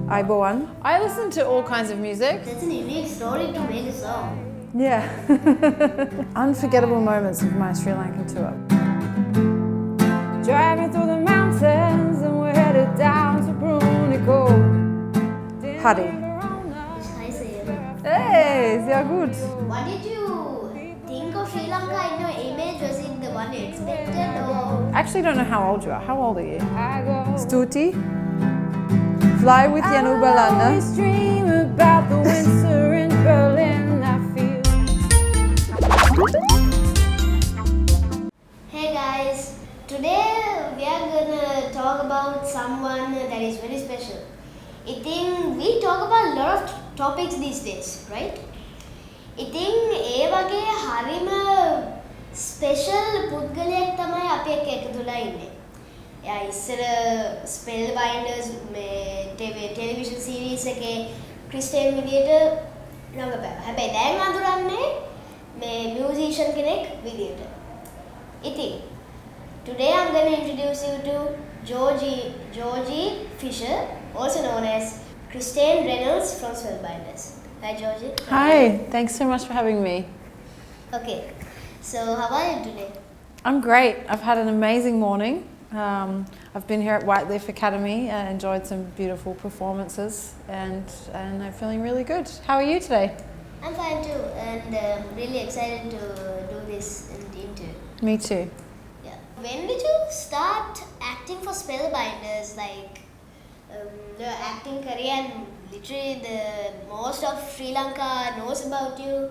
Aiboan. I listen to all kinds of music. That's an unique story to make a song. Yeah. Unforgettable moments of my Sri Lankan tour. Driving through the mountains and we're headed down to Brunico. Hari. Hey, sehr gut. What did you think of Sri Lanka in your image? Was it the one you expected or? I actually don't know how old you are. How old are you? Stuti. Fly with Yenu Balana. I dream about the winter in Berlin. I feel. Hey guys, today we are gonna talk about someone that is very special. I think we talk about a lot of topics these days, right? I think ඒ වගේ හරිම special පුද්ගලයෙක් තමයි අපි එක්ක එකතු වෙලා ඉන්නේ. එයා ඉස්සර ස්පෙල් බයින්ඩර්ස් මේ ටෙලිවිෂන් සීරීස් එකේ ක්‍රිස්ටියන් විදියට රඟපෑවා. හැබැයි දැන් අඳුරන්නේ මේ මියුසිෂියන් කෙනෙක් විදියට. ඉතින් today I'm going to introduce you to Georgie Fisher, also known as Christine Reynolds from Spellbinders. Hi Georgie. Hi, thanks so much for having me. Okay, so how are you today? I'm great. I've had an amazing morning. I've been here at Whiteleaf Academy and enjoyed some beautiful performances and I'm feeling really good. How are you today? I'm fine too and really excited to do this interview. Me too. Yeah. When did you start acting for Spellbinders? Like the acting career and literally the most of Sri Lanka knows about you.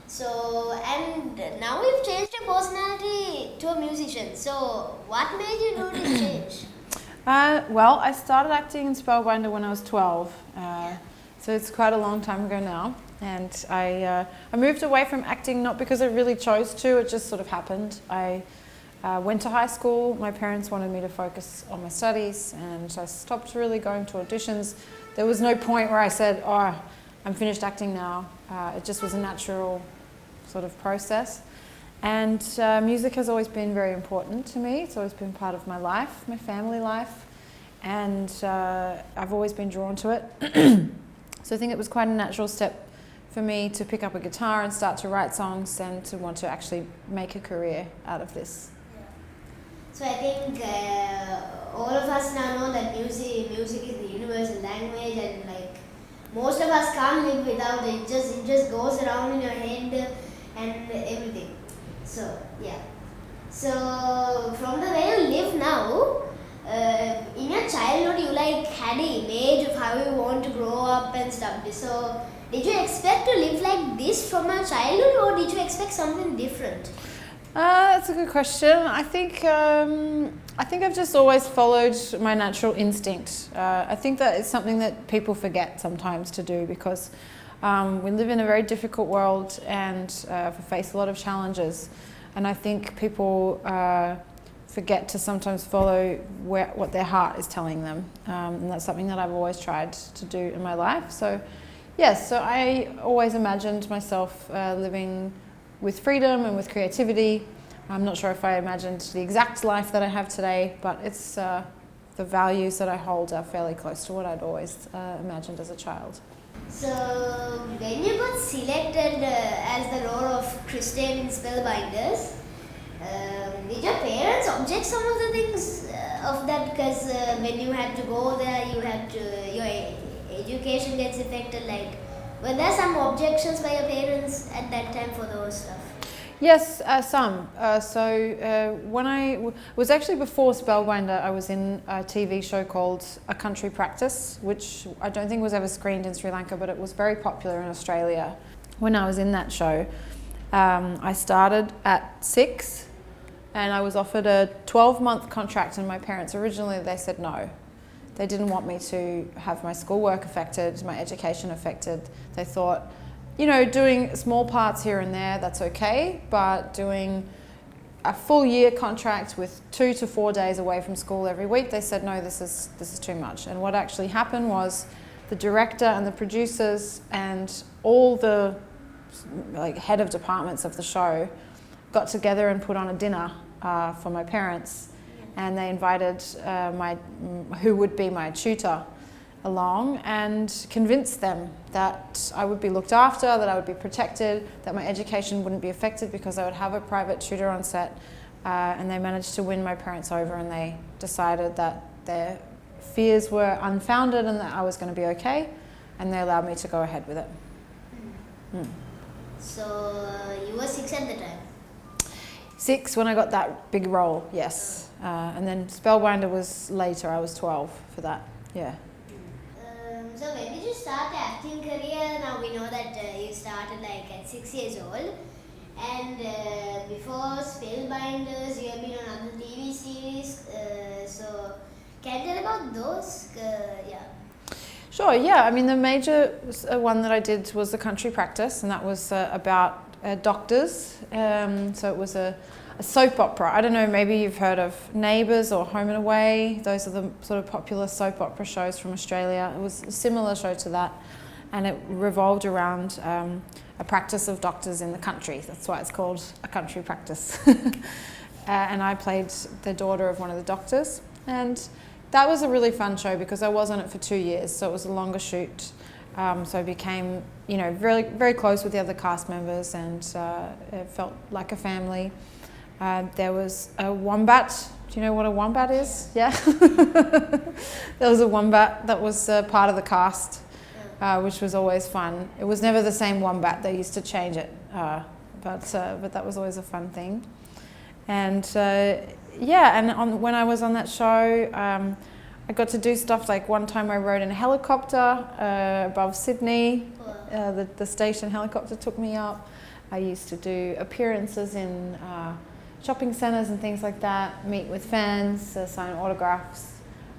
So and now you've changed your personality to a musician. So what made you do this change? Well, I started acting in Spellbinder when I was 12. So it's quite a long time ago now. And I moved away from acting not because I really chose to, it just sort of happened. I went to high school, my parents wanted me to focus on my studies and I stopped really going to auditions. There was no point where I said, oh, I'm finished acting now. It just was a natural sort of process. And music has always been very important to me. It's always been part of my life, my family life. And I've always been drawn to it. So I think it was quite a natural step for me to pick up a guitar and start to write songs and to want to actually make a career out of this. So I think all of us now know that music is the universal language and like most of us can't live without it. It just goes around in your head and everything. So yeah. So from the way you live now, in your childhood you like had an image of how you want to grow up and stuff. So did you expect to live like this from your childhood or did you expect something different? That's a good question. I think I've just always followed my natural instinct. I think that it's something that people forget sometimes to do because we live in a very difficult world and face a lot of challenges. And I think people forget to sometimes follow what their heart is telling them. And that's something that I've always tried to do in my life. So yes, so I always imagined myself living with freedom and with creativity. I'm not sure if I imagined the exact life that I have today, but it's the values that I hold are fairly close to what I'd always imagined as a child. So when you got selected as the role of Christine in Spellbinders, did your parents object some of the things of that? Because when you had to go there, your education gets affected. Like, were there some objections by your parents at that time for those stuff? Yes, some. When I was actually before Spellbinder, I was in a TV show called A Country Practice, which I don't think was ever screened in Sri Lanka, but it was very popular in Australia. When I was in that show, I started at 6 and I was offered a 12-month contract and my parents originally, they said no. They didn't want me to have my schoolwork affected, my education affected. They thought, you know, doing small parts here and there, that's okay, but doing a full year contract with 2 to 4 days away from school every week, they said, no, this is too much. And what actually happened was the director and the producers and all the head of departments of the show got together and put on a dinner for my parents, and they invited who would be my tutor along and convinced them that I would be looked after, that I would be protected, that my education wouldn't be affected because I would have a private tutor on set. And they managed to win my parents over, and they decided that their fears were unfounded and that I was going to be okay, and they allowed me to go ahead with it. So you were 6 at the time? 6 when I got that big role, yes. And then Spellbinder was later, I was 12 for that, yeah. So when did you start the acting career? Now we know that you started like at 6 years old. And before Spellbinders, you have been on other TV series. So can you tell about those? Yeah. Sure, yeah. I mean, the major one that I did was The Country Practice, and that was about doctors. So it was a soap opera. I don't know, maybe you've heard of Neighbours or Home and Away. Those are the sort of popular soap opera shows from Australia. It was a similar show to that, and it revolved around a practice of doctors in the country. That's why it's called A Country Practice. And I played the daughter of one of the doctors. And that was a really fun show because I was on it for 2 years, so it was a longer shoot. So I became, you know, very, very close with the other cast members, and it felt like a family. There was a wombat. Do you know what a wombat is? Yeah? There was a wombat that was part of the cast, which was always fun. It was never the same wombat. They used to change it, but that was always a fun thing. And yeah, and when I was on that show, I got to do stuff like one time I rode in a helicopter above Sydney. The station helicopter took me up. I used to do appearances in shopping centres and things like that, meet with fans, sign autographs.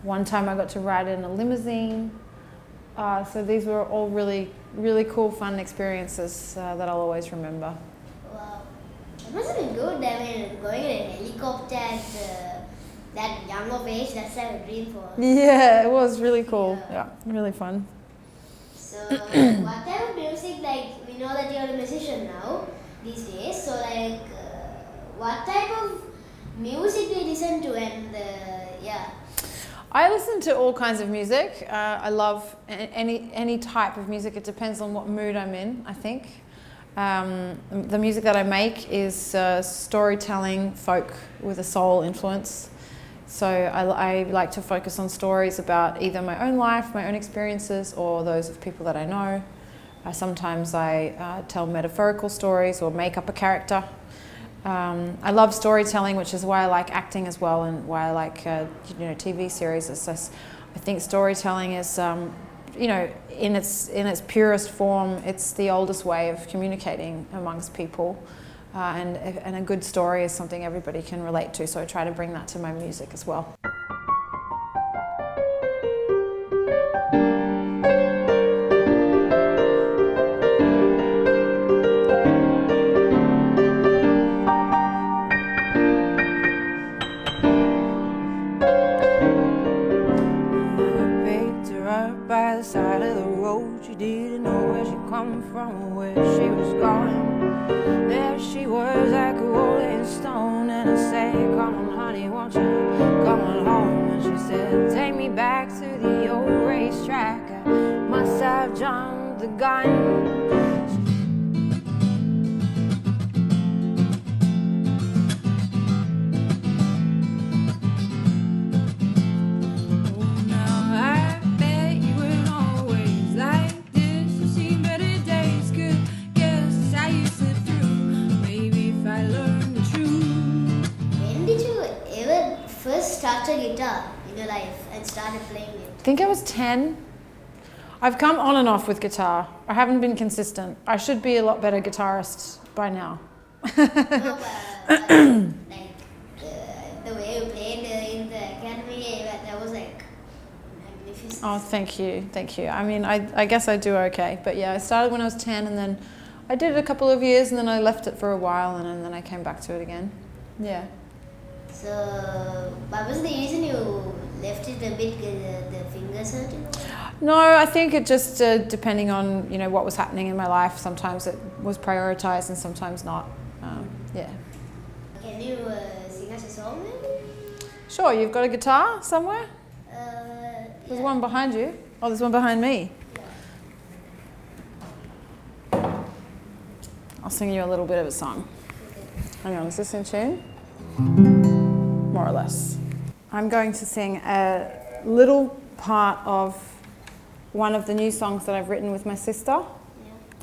One time I got to ride in a limousine. So these were all really, really cool, fun experiences that I'll always remember. Wow. It must have been good. I mean, going in a helicopter at that young of age, that's like a dream for us. Yeah, it was really cool. Yeah, really fun. So, what type of music, like, we know that you're a musician now, these days, so like, what type of music do you listen to, and yeah? I listen to all kinds of music. I love any type of music. It depends on what mood I'm in, I think. The music that I make is storytelling, folk with a soul influence. So I like to focus on stories about either my own life, my own experiences, or those of people that I know. Sometimes I tell metaphorical stories or make up a character. I love storytelling, which is why I like acting as well, and why I like TV series. It's just, I think storytelling is in its purest form, it's the oldest way of communicating amongst people, and a good story is something everybody can relate to. So I try to bring that to my music as well. Side of the road, she didn't know where she come from or where she was going. There she was like a rolling stone, and I said, come on honey, won't you come on home? And she said, take me back to the old racetrack, I must have jumped the gun. Started guitar in your life and started playing it? I think I was 10. I've come on and off with guitar. I haven't been consistent. I should be a lot better guitarist by now. No, but like the way you played in the academy, that was like magnificent. Oh, thank you, thank you. I mean, I guess I do okay. But yeah, I started when I was 10, and then I did it a couple of years, and then I left it for a while, and then I came back to it again. Yeah. So, what was the reason you left it a bit, the fingers hurting? No, I think it just depending on what was happening in my life. Sometimes it was prioritized and sometimes not. Yeah. Can you sing us a song then? Sure. You've got a guitar somewhere? Yeah. There's one behind you. Oh, there's one behind me. I'll sing you a little bit of a song. Hang on, is this in tune? More or less. I'm going to sing a little part of one of the new songs that I've written with my sister.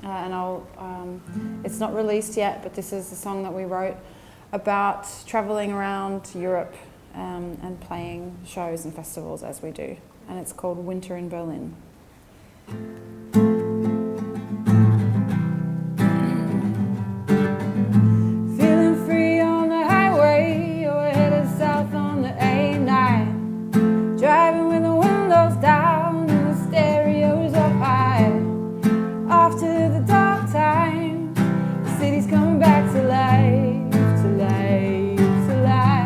And it's not released yet, but this is the song that we wrote about traveling around Europe and playing shows and festivals as we do. And it's called Winter in Berlin. Feeling free on the highway, or headed south on the A9. Driving with the windows down and the stereos up high. After the dark time, the city's coming back to life, to life, to life.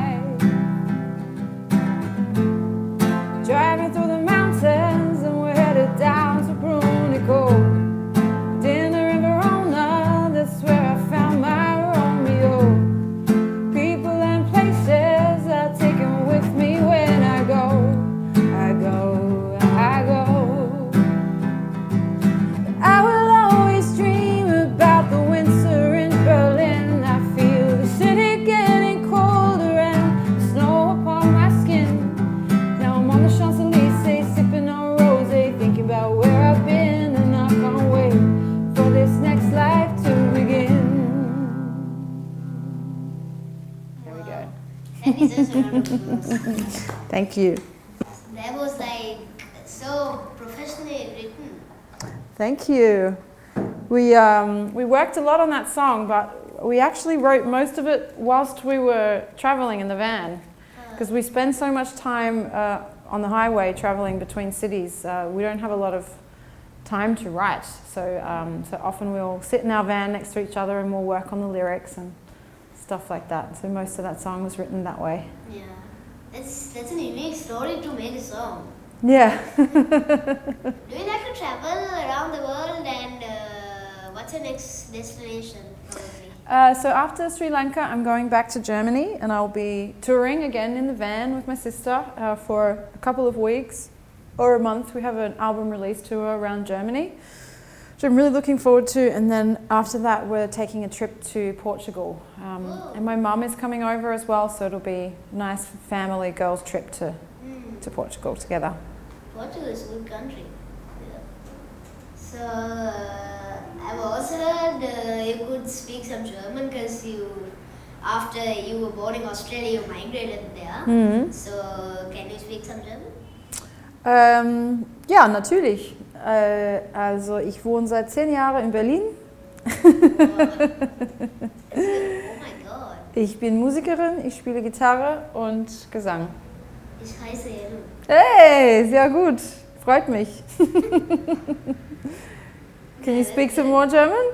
Driving through the mountains and we're headed down to Brunico. Dinner in Verona, that's where I found my Romeo. People and places are taken with me when I go, I go, I go. I will always dream about the winter in Berlin. I feel the city getting colder and the snow upon my skin. Now I'm on the Champs-Elysees sipping on rosé, thinking about where I've been, and I can't wait for this next life to begin. There we go. That deserves a round of applause. Thank you. That was like so professionally written. Thank you. We worked a lot on that song, but we actually wrote most of it whilst we were traveling in the van, because we spend so much time on the highway traveling between cities. We don't have a lot of time to write, so often we'll sit in our van next to each other and we'll work on the lyrics and stuff like that. So most of that song was written that way. Yeah, that's an unique story to make a song. Yeah. Do you like to travel around the world, and what's your next destination probably? So after Sri Lanka, I'm going back to Germany, and I'll be touring again in the van with my sister for a couple of weeks or a month. We have an album release tour around Germany, which I'm really looking forward to. And then after that, we're taking a trip to Portugal. And my mum is coming over as well, so it'll be a nice family girls trip to Portugal together. Portugal is a good country. Yeah. So I've also heard you could speak some German because after you were born in Australia, you migrated there. So can you speak some German? Ja, natürlich. Also ich wohne seit 10 Jahren in Berlin. Oh my God. Ich bin Musikerin, ich spiele Gitarre und Gesang. Ich heiße Yenu. Hey, sehr gut. Freut mich. Can you speak some more German?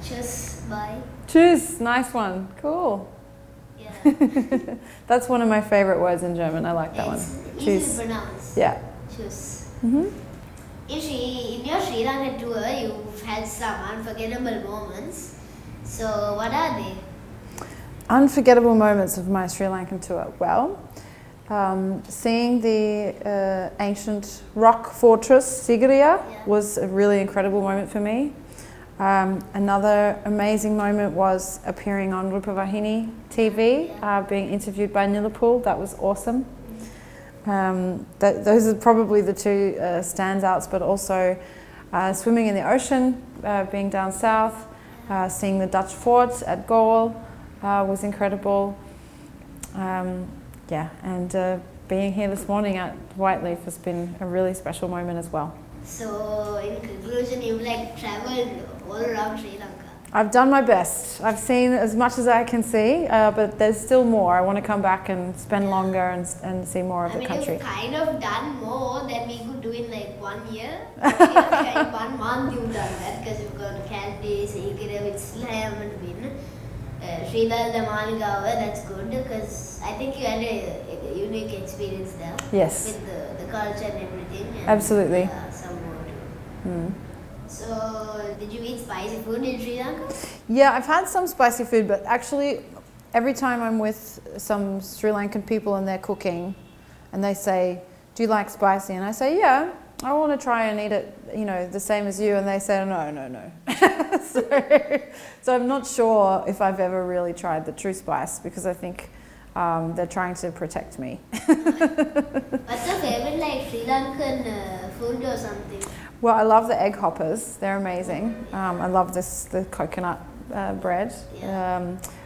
Tschüss, bye. Tschüss, nice one. Cool. Yeah. That's one of my favorite words in German. I like that It's one. easy Tschüss. to pronounce. Yeah. Tschüss. Mhm. In your Sri Lanka tour, you've had some unforgettable moments. So what are they? Unforgettable moments of my Sri Lankan tour. Well, seeing the ancient rock fortress Sigiriya was a really incredible moment for me. Another amazing moment was appearing on Rupavahini TV, being interviewed by Nilapul. That was awesome. Those are probably the two standouts, but also swimming in the ocean, being down south, seeing the Dutch fort at Goal was incredible. And being here this morning at Whiteleaf has been a really special moment as well. So in conclusion, you've traveled all around Sri Lanka. I've done my best. I've seen as much as I can see, but there's still more. I want to come back and spend longer and see more of the country. You've kind of done more than we could do in 1 year. In 1 month you've done that because you've gone to Kaldi, Sikira, which I haven't been. Sri Lanka, Maligawa, that's good because I think you had a unique experience there. Yes. With the culture and everything. And, absolutely. Some more too. So, did you eat spicy food in Sri Lanka? Yeah, I've had some spicy food, but actually every time I'm with some Sri Lankan people and they're cooking, and they say, "Do you like spicy?" And I say, "Yeah, I want to try and eat it, you know, the same as you." And they say, "No." so I'm not sure if I've ever really tried the true spice, because I think they're trying to protect me. What's your favorite like Sri Lankan food or something? Well, I love the egg hoppers. They're amazing. I love the coconut bread.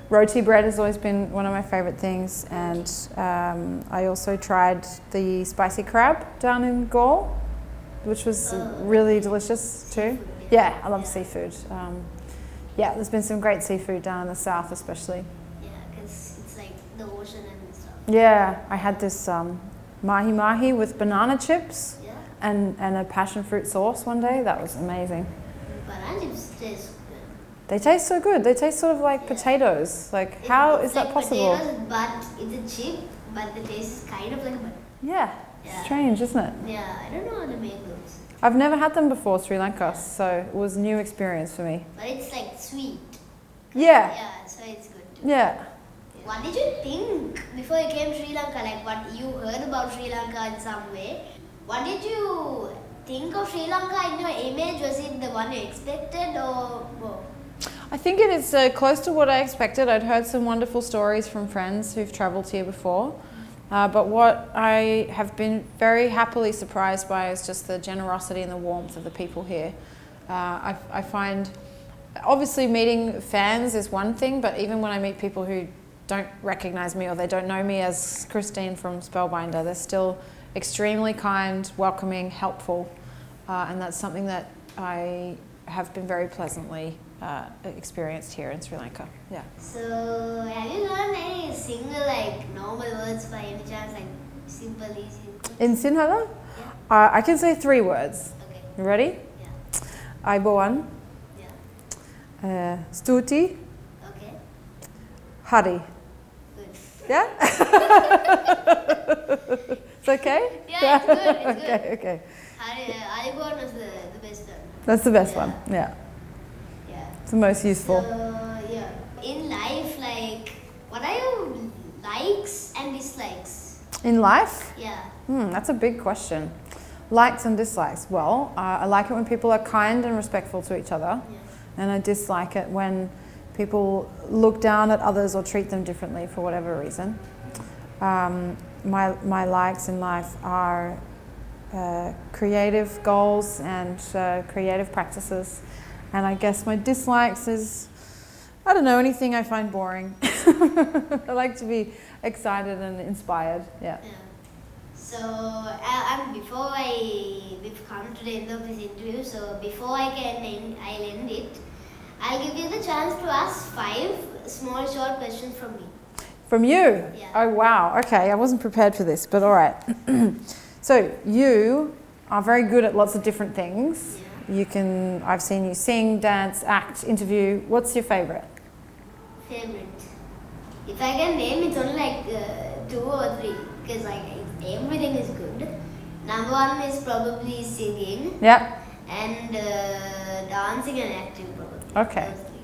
Roti bread has always been one of my favorite things. And I also tried the spicy crab down in Gaul, which was really delicious too. Yeah, I love seafood. Yeah, there's been some great seafood down in the south especially. Yeah, because it's like the ocean and stuff. Yeah, I had this mahi with banana chips. Yeah. And a passion fruit sauce one day. That was amazing. Banana chips taste good. They taste so good. They taste sort of like potatoes. Like, how is that like possible? Potatoes, but it's a chip, but the taste is kind of like a banana. Yeah, Yeah. strange, isn't it? Yeah, I don't know how to make those. I've never had them before, Sri Lanka, so it was a new experience for me. But it's like sweet. Yeah, Yeah, so it's good. yeah. What did you think before you came to Sri Lanka? Like what you heard about Sri Lanka in some way. What did you think of Sri Lanka in your image? Was it the one you expected or what? I think it is close to what I expected. I'd heard some wonderful stories from friends who've travelled here before. But what I have been very happily surprised by is just the generosity and the warmth of the people here. I find, obviously meeting fans is one thing, but even when I meet people who don't recognise me or they don't know me as Christine from Spellbinder, they're still extremely kind, welcoming, helpful, and that's something that I have been very pleasantly experienced here in Sri Lanka. Yeah. So have you learned any single like normal words by any chance, like simple, easy? In Sinhala, Yeah. I can say 3 words. Okay. You ready? Yeah. Aibowan, Yeah. Stuti, Okay. Hari. Good. Yeah? It's okay? Yeah, it's good. It's good. Okay. Aliborn was the best one. That's the best Yeah. one. Yeah. Yeah. It's the most useful. Yeah. In life, like, what are your likes and dislikes? In life? Yeah. That's a big question. Likes and dislikes. Well, I like it when people are kind and respectful to each other. Yeah. And I dislike it when people look down at others or treat them differently for whatever reason. My likes in life are creative goals and creative practices. And I guess my dislikes is, I don't know, anything I find boring. I like to be excited and inspired. Yeah. Yeah. So, and before we've come to the end of this interview, so before I'll end it, I'll give you the chance to ask 5 small short questions from me. From you? Yeah. Oh, wow. Okay, I wasn't prepared for this, but all right. So you are very good at lots of different things. Yeah. I've seen you sing, dance, act, interview. What's your favorite? Favorite. If I can name, it's only like 2 or 3, because like everything is good. Number 1 is probably singing. Yeah. And dancing and acting probably. Okay. Those 3.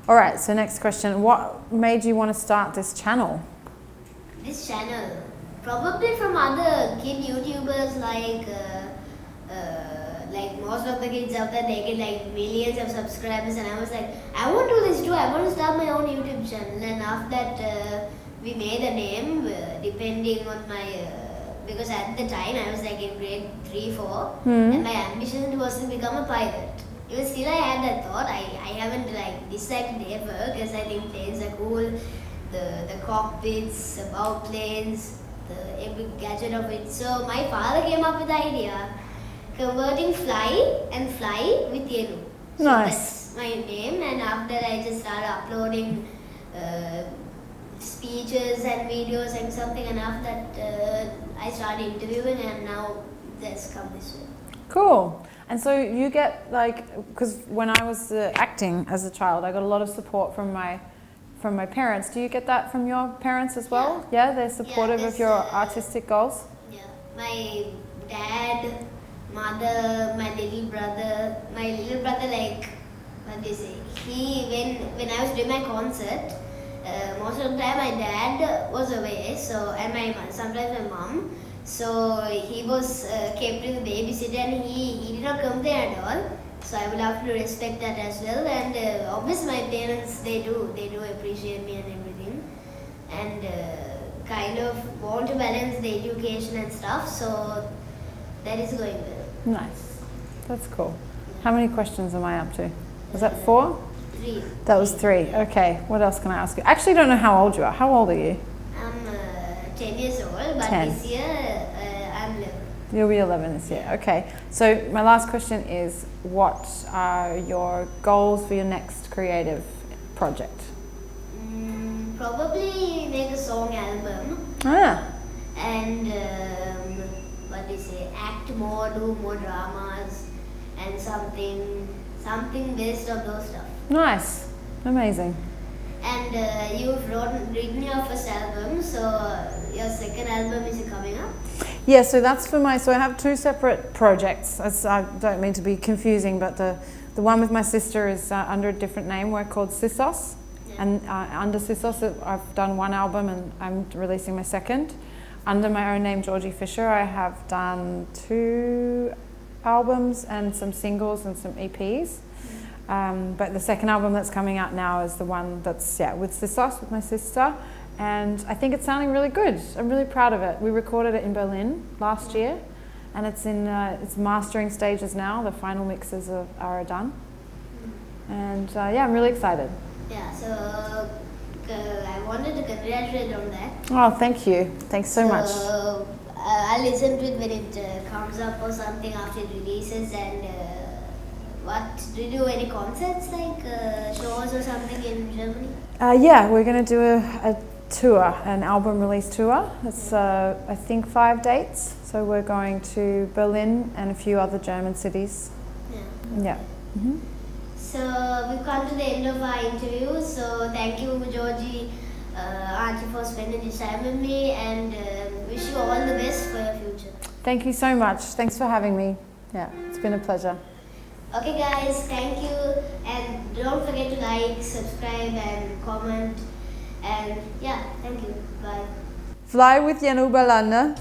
All right, so next question. What made you want to start this channel? This channel, probably from other kid YouTubers like most of the kids out there, they get like millions of subscribers, and I was like, I want to do this too. I want to start my own YouTube channel. And after that, we made a name depending on my. Because at the time I was like in grade 3-4, and my ambition was to become a pilot. Even still I had that thought. I haven't like decided ever, because I think planes are cool. The cockpits, the bow planes, every gadget of it. So my father came up with the idea, converting fly with Yenu. So Nice. that's my name, and after I just started uploading speeches and videos and something, and after that I started interviewing, and now that's come this way. Cool. And so you get because when I was acting as a child, I got a lot of support from my parents. Do you get that from your parents as well? Yeah, they're supportive of your artistic goals? Yeah, my dad, mother, my little brother, like, what do you say? When I was doing my concert, most of the time my dad was away, so, and sometimes my mom. So he was kept with the babysitter and he did not come there at all. So I will have to respect that as well. And obviously my parents, they do appreciate me and everything. And kind of want to balance the education and stuff. So that is going well. Nice. That's cool. How many questions am I up to? Was that 4? 3. That was 3. Okay. What else can I ask you? I actually don't know how old you are. How old are you? I'm 10 years old, but 10. this year I'm 11. You'll be 11 this year. Okay. So my last question is, what are your goals for your next creative project? Probably make a song album Ah. and what do you say, act more, do more dramas and something based on those stuff. Nice. Amazing. And you've written your first album, so your second album is coming up. Yeah, so that's for so I have 2 separate projects. I don't mean to be confusing, but the one with my sister is under a different name. We're called Sissos. Yeah. And under Sissos, I've done 1 album and I'm releasing my second. Under my own name, Georgie Fisher, I have done 2 albums and some singles and some EPs. But the second album that's coming out now is the one that's with Sissos, with my sister. And I think it's sounding really good. I'm really proud of it. We recorded it in Berlin last year, and it's in its mastering stages now. The final mixes are done, and I'm really excited. Yeah, so I wanted to congratulate on that. Oh, thank you. Thanks so much. I'll listen to it when it comes up or something after it releases. And what do you do? Any concerts like shows or something in Germany? We're going to do a tour, an album release tour. It's I think 5 dates. So we're going to Berlin and a few other German cities. Yeah. Mm-hmm. So we've come to the end of our interview. So thank you, Georgie, Auntie, for spending this time with me, and wish you all the best for your future. Thank you so much. Thanks for having me. Yeah, it's been a pleasure. Okay guys, thank you, and don't forget to like, subscribe and comment, and thank you, bye. Fly with Yenu Balana.